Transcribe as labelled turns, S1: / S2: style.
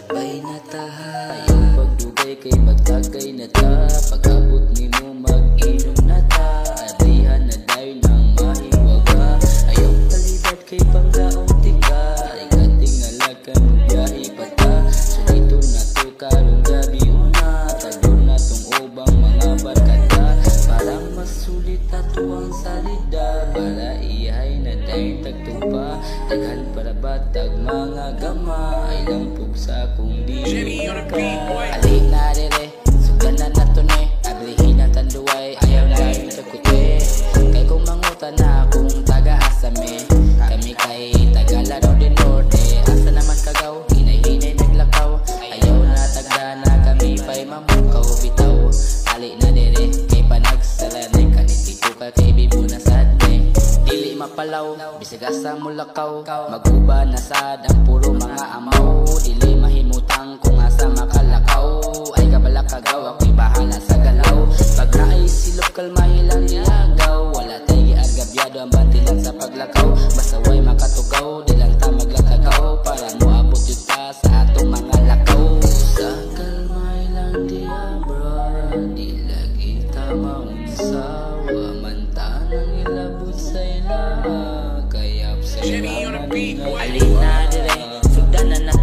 S1: sabay na taha. Ayaw pagdugay kay magtagay na ta. Pag-abot nimo mag-inom na ta. Arihan na dahil ng mahiwaga. Ayaw palibad kay panggaong tika. Ikating alakan mo biyahe pa ta. Sulito na to karong gabi una. Tagyon na tong ubang mga barkada. Para masulit ato ang salida. Para ihay na dahil tagtupa. Daghan para batag mga gama. Ay lang pug sa akong di ka. Ali na dire, sugan na nato ne. Abrihin na tanduay, ayaw na yung sakute. Kay kung mangutan na akong taga-asame. Kami kay Tagalaro din Norte. Asa naman kagaw, hinay-hinay naglakaw. Ayaw na tagda na kami pa'y mamukaw bitaw. Ali na dire, kay panagsalane. Kanitito ka kay bibo na sadne. Dili mapalaw, bisig asa mulakaw. Maguba na sad ang puro mga amaw. Dili mahimutang kung asa makalakaw. Ay kabala kagaw, ako'y bahala sa galaw. Pag naay silop kalmahilang nilagaw. Wala tayo giargabyado ang bantilan sa paglakaw. Basta way makatugaw, di lang ta maglakagaw. Para mo abot yun ta sa atong mga lakaw. Sa kalmahilang diabra, di lagi ta maunsawa. Mantanang ilabot sa ila. Kaya sa ilaman nga alin na dire, sugdan na